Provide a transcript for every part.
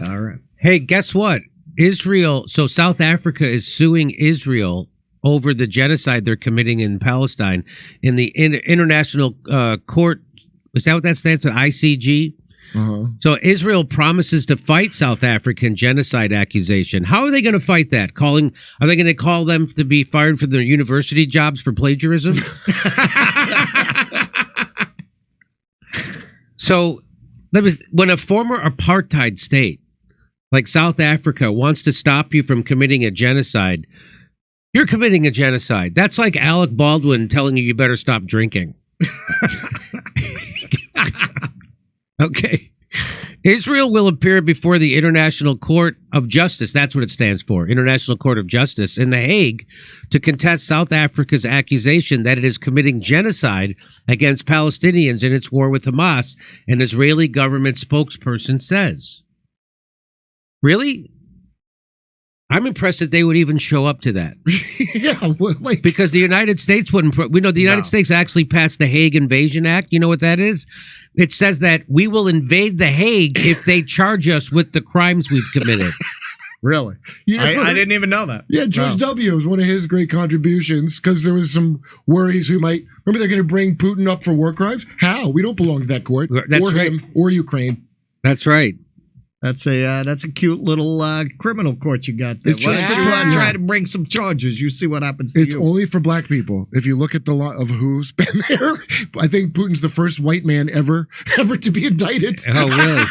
All right. Hey, guess what? Israel. So South Africa is suing Israel over the genocide they're committing in Palestine in the International Court. Is that what that stands for? ICG? So Israel promises to fight South African genocide accusation. How are they going to fight that? Are they going to call them to be fired from their university jobs for plagiarism? So when a former apartheid state like South Africa wants to stop you from committing a genocide, you're committing a genocide. That's like Alec Baldwin telling you better stop drinking. Okay. Israel will appear before the International Court of Justice. That's what it stands for. International Court of Justice in The Hague to contest South Africa's accusation that it is committing genocide against Palestinians in its war with Hamas, an Israeli government spokesperson says. Really? I'm impressed that they would even show up to that. Yeah, like, because the United States wouldn't. We know the United States actually passed the Hague Invasion Act. You know what that is? It says that we will invade the Hague if they charge us with the crimes we've committed. Really? I didn't even know that. Yeah, George W. was one of his great contributions because there was some worries we might. Remember, they're going to bring Putin up for war crimes? How? We don't belong to that court. That's or right. him or Ukraine. That's right. That's a cute little criminal court you got there. It's just try to bring some charges. You see what happens to It's you. only for black people. If you look at the lot of who's been there, I think Putin's the first white man ever to be indicted. Oh, really?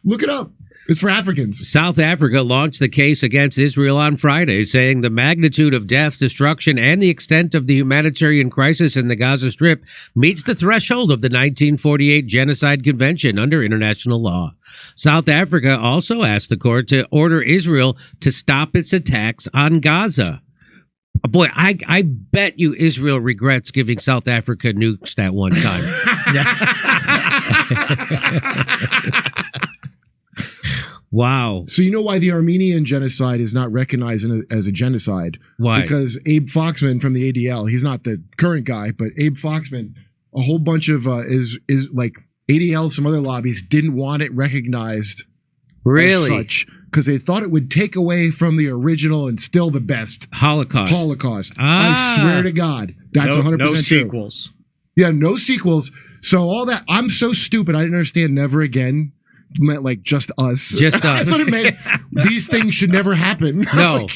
Look it up. It's for Africans. South Africa launched the case against Israel on Friday, saying the magnitude of death, destruction, and the extent of the humanitarian crisis in the Gaza Strip meets the threshold of the 1948 Genocide Convention under international law. South Africa also asked the court to order Israel to stop its attacks on Gaza. Boy, I bet you Israel regrets giving South Africa nukes that one time. Wow. So you know why the Armenian genocide is not recognized as a genocide? Why? Because Abe Foxman from the ADL, he's not the current guy, but Abe Foxman, a whole bunch of is like ADL, some other lobbies didn't want it recognized as such because they thought it would take away from the original and still the best Holocaust. I swear to God, that's 100% no true. sequels. Yeah, no sequels. So all that, I'm so stupid. I didn't understand never again meant like just us. Just us. That's what it meant. These things should never happen. No.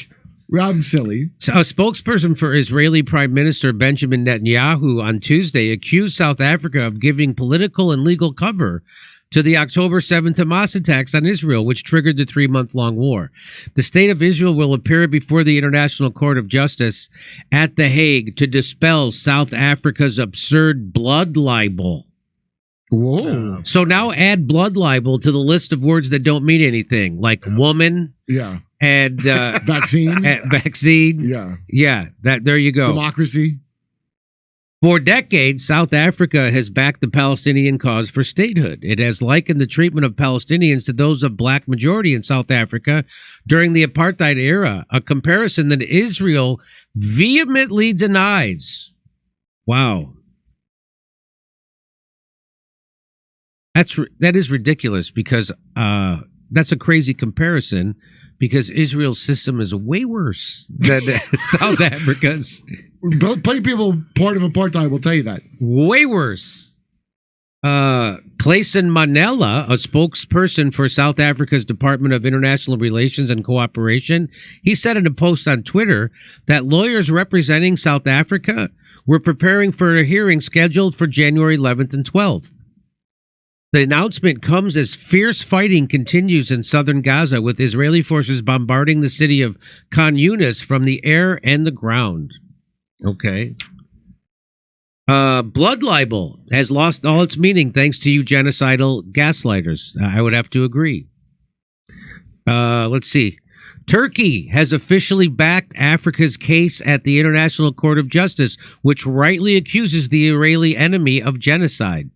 I'm silly. So a spokesperson for Israeli Prime Minister Benjamin Netanyahu on Tuesday accused South Africa of giving political and legal cover to the October 7th Hamas attacks on Israel, which triggered the 3-month-long war. The state of Israel will appear before the International Court of Justice at The Hague to dispel South Africa's absurd blood libel. Whoa. So now add blood libel to the list of words that don't mean anything, like woman. Yeah. And vaccine. Vaccine. Yeah. Yeah. There you go. Democracy. For decades, South Africa has backed the Palestinian cause for statehood. It has likened the treatment of Palestinians to those of black majority in South Africa during the apartheid era, a comparison that Israel vehemently denies. Wow. That is ridiculous because that's a crazy comparison because Israel's system is way worse than South Africa's. Plenty of people part of apartheid will tell you that. Way worse. Clayson Manela, a spokesperson for South Africa's Department of International Relations and Cooperation, he said in a post on Twitter that lawyers representing South Africa were preparing for a hearing scheduled for January 11th and 12th. The announcement comes as fierce fighting continues in southern Gaza, with Israeli forces bombarding the city of Khan Yunis from the air and the ground. Okay. Blood libel has lost all its meaning thanks to you genocidal gaslighters. I would have to agree. Let's see. Turkey has officially backed Africa's case at the International Court of Justice, which rightly accuses the Israeli enemy of genocide.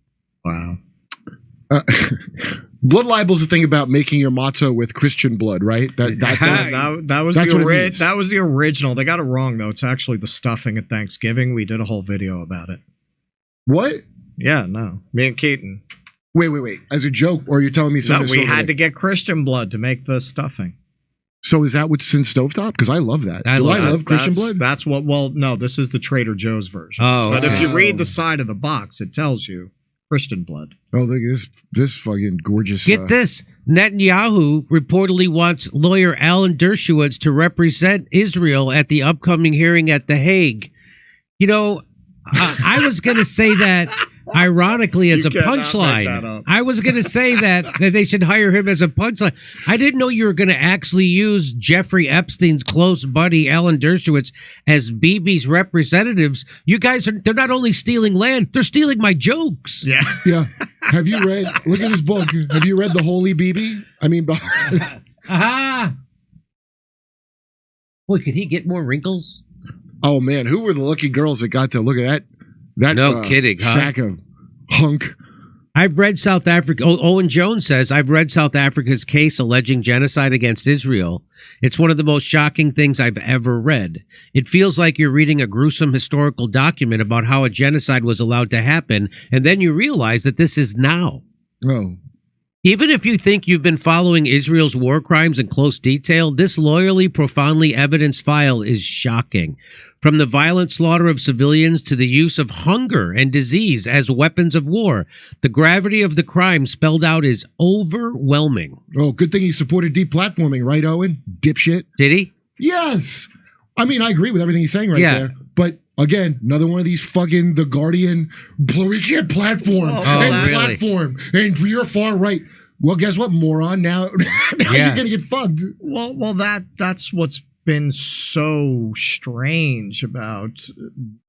Wow. Blood libel is the thing about making your matzo with Christian blood, right? That was that was the original. They got it wrong though. It's actually the stuffing at Thanksgiving. We did a whole video about it. What? Yeah, no. Me and Keaton. Wait. As a joke, or you're telling me something? No, we had to get Christian blood to make the stuffing. So is that what's in stovetop? Because I love that. I love Christian blood? That's what. Well, no, this is the Trader Joe's version. Oh, but if you read the side of the box, it tells you Christian blood. Oh, look at this fucking gorgeous. Get this. Netanyahu reportedly wants lawyer Alan Dershowitz to represent Israel at the upcoming hearing at The Hague. You know, I was going to say that ironically as a punchline. I was going to say that they should hire him as a punchline. I didn't know you were going to actually use Jeffrey Epstein's close buddy Alan Dershowitz as Bibi's representatives. You guys they're not only stealing land, they're stealing my jokes. Yeah. Have you read, look at this book. Have you read The Holy Bibi? I mean, aha. Boy, could he get more wrinkles? Oh man, who were the lucky girls that got to look at that? No kidding, huh? Sack of hunk. I've read South Africa. Owen Jones says, I've read South Africa's case alleging genocide against Israel. It's one of the most shocking things I've ever read. It feels like you're reading a gruesome historical document about how a genocide was allowed to happen, and then you realize that this is now. Oh. Even if you think you've been following Israel's war crimes in close detail, this loyally, profoundly evidenced file is shocking. From the violent slaughter of civilians to the use of hunger and disease as weapons of war, the gravity of the crime spelled out is overwhelming. Oh, good thing he supported deplatforming, right, Owen? Dipshit. Did he? Yes. I mean, I agree with everything he's saying there. But again, another one of these fucking The Guardian, we can't platform platform, and you're far right. Well, guess what, moron? Now you're gonna get fucked. Well, that's what's been so strange about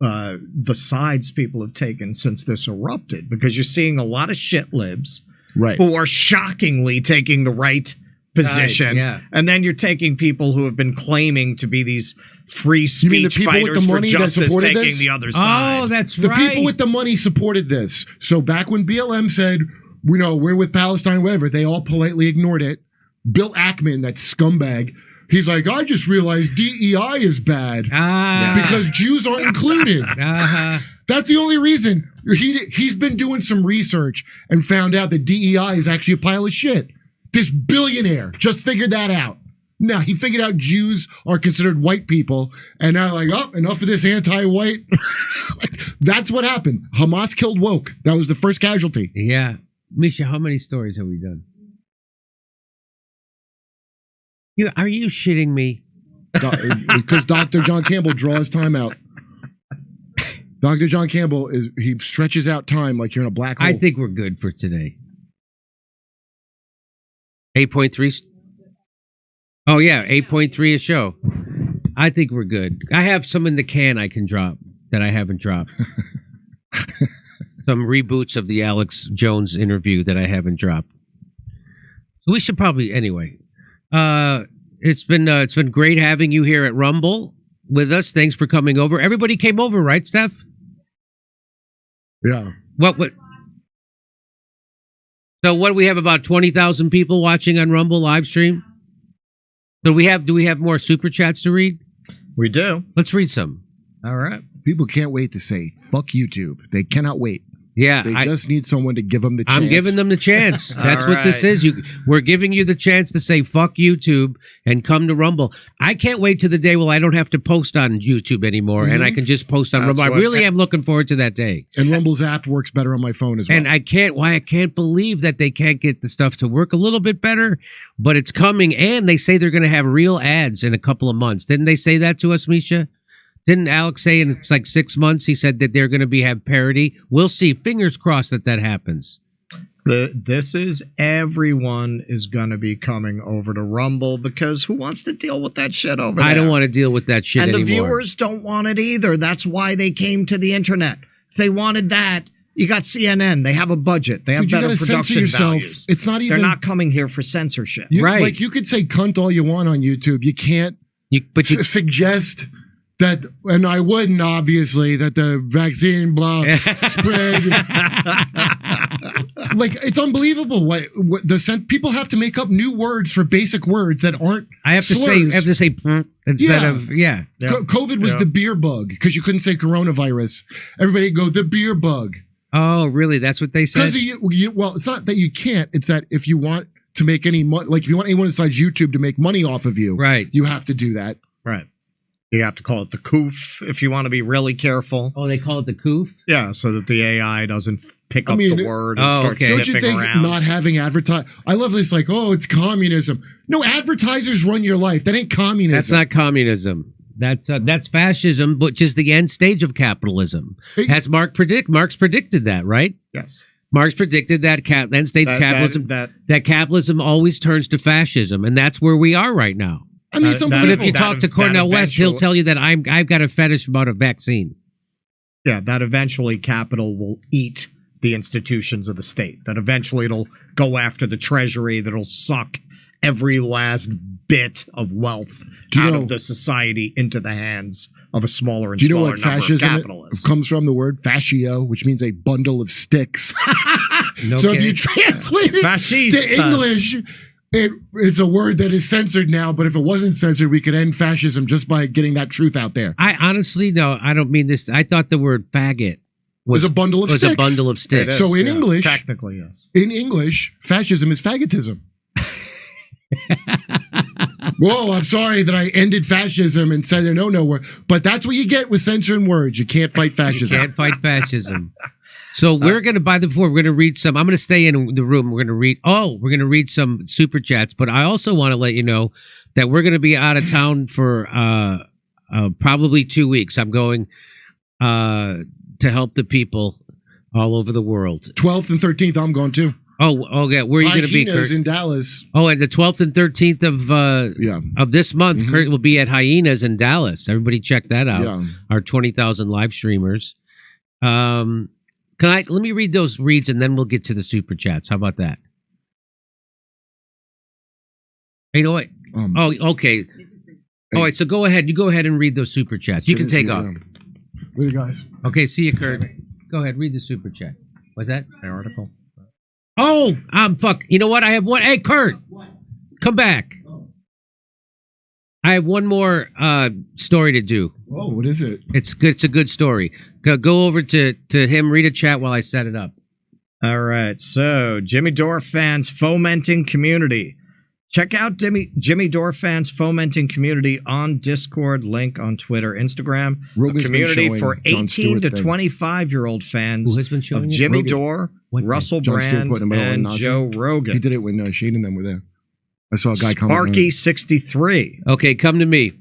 the sides people have taken since this erupted, because you're seeing a lot of shit libs who are shockingly taking the right position, and then you're taking people who have been claiming to be these free speech fighters for justice taking the other side. Oh, that's right. The right. people with the money supported this. So back when BLM said, we're with Palestine, whatever, they all politely ignored it. Bill Ackman, that scumbag, he's like, I just realized DEI is bad because Jews aren't included. That's the only reason. He's been doing some research and found out that DEI is actually a pile of shit. This billionaire just figured that out. Now, he figured out Jews are considered white people, and now like, oh, enough of this anti-white. That's what happened. Hamas killed woke. That was the first casualty. Yeah. Misha, how many stories have we done? Are you shitting me? Because Dr. John Campbell draws time out. Dr. John Campbell, he stretches out time like you're in a black hole. I think we're good for today. 8.3. Oh, yeah, 8.3 a show. I think we're good. I have some in the can I can drop that I haven't dropped. Some reboots of the Alex Jones interview that I haven't dropped. So we should probably, anyway. It's been great having you here at Rumble with us. Thanks for coming over. Everybody came over, right, Steph? Yeah. What? So what do we have, about 20,000 people watching on Rumble live stream? Do we have more super chats to read? We do. Let's read some. All right. People can't wait to say, fuck YouTube. They cannot wait. Yeah. They just need someone to give them the chance. I'm giving them the chance. That's what this is. We're giving you the chance to say, fuck YouTube and come to Rumble. I can't wait to the day where I don't have to post on YouTube anymore and I can just post on Rumble. I really am looking forward to that day. And Rumble's app works better on my phone as well. And I can't believe that they can't get the stuff to work a little bit better, but it's coming. And they say they're going to have real ads in a couple of months. Didn't they say that to us, Misha? Didn't Alex say in like 6 months, he said that they're going to have parity? We'll see. Fingers crossed that happens. This is everyone is going to be coming over to Rumble, because who wants to deal with that shit over there? I don't want to deal with that shit anymore. And the viewers don't want it either. That's why they came to the internet. If they wanted that, you got CNN. They have a budget. They have better production values. It's not even. They're not coming here for censorship. Right. Like, you could say cunt all you want on YouTube. You can't suggest that, and I wouldn't, obviously, that the vaccine spread. Like, it's unbelievable what people have to make up new words for basic words that aren't. I have to say instead of COVID was the beer bug, because you couldn't say coronavirus. Everybody go the beer bug. Oh, really? That's what they said? Well, it's not that you can't. It's that if you want to make any money, like if you want anyone besides YouTube to make money off of you, right, you have to do that. Right. You have to call it the coof if you want to be really careful. Oh, they call it the coof? Yeah, so that the AI doesn't pick up the word and start Don't you sniffing think around. not having I love this, like, oh, it's communism. No, advertisers run your life. That ain't communism. That's not communism. That's fascism, which is the end stage of capitalism. As Marx predicted that, right? Yes. Marx predicted that end stage capitalism, that capitalism always turns to fascism, and that's where we are right now. I mean, but if you talk to Cornel West, he'll tell you that I've got a fetish about a vaccine. Yeah, that eventually capital will eat the institutions of the state. That eventually it'll go after the treasury, that'll suck every last bit of wealth out of the society into the hands of a smaller and smaller number of capitalists. Comes from the word fascio, which means a bundle of sticks. So if you translate it to English, it's a word that is censored now, but if it wasn't censored, we could end fascism just by getting that truth out there. I honestly, no, I don't mean this. I thought the word faggot was a bundle of sticks. A bundle of sticks. So in English, technically, yes. In English, fascism is faggotism. Whoa, I'm sorry that I ended fascism and said no word, but that's what you get with censoring words. You can't fight fascism. You can't fight fascism. So we're going to, we're going to read some, I'm going to stay in the room. We're going to read some super chats, but I also want to let you know that we're going to be out of town for probably 2 weeks. I'm going to help the people all over the world. 12th and 13th, I'm going too. Oh, yeah. Where are you going to be, Kurt? In Dallas. Oh, and the 12th and 13th of this month, Kurt will be at Hyenas in Dallas. Everybody check that out. Yeah. Our 20,000 live streamers. Let me read those reads and then we'll get to the super chats. How about that? You know what? Okay. All right, so go ahead. You go ahead and read those super chats. You can take off. Later, guys. Okay, see you, Kurt. Go ahead, read the super chat. What's that? The article. Oh, fuck. You know what? I have one. Hey, Kurt, come back. I have one more story to do. Oh, what is it? It's good. It's a good story. Go over to him, read a chat while I set it up. All right. So, Jimmy Dore fans fomenting community. Check out Jimmy Dore fans fomenting community on Discord, link on Twitter, Instagram. A community for 18 to 25-year-old fans of Jimmy Dore, Russell Brand, and Joe Rogan. He did it when Shane and them were there. I saw a guy come. Sparky63. Okay, come to me.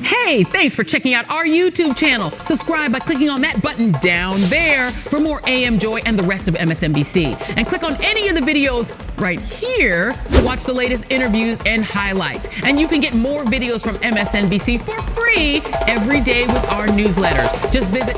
Hey, thanks for checking out our YouTube channel. Subscribe by clicking on that button down there for more AM Joy and the rest of MSNBC. And click on any of the videos right here to watch the latest interviews and highlights. And you can get more videos from MSNBC for free every day with our newsletter. Just visit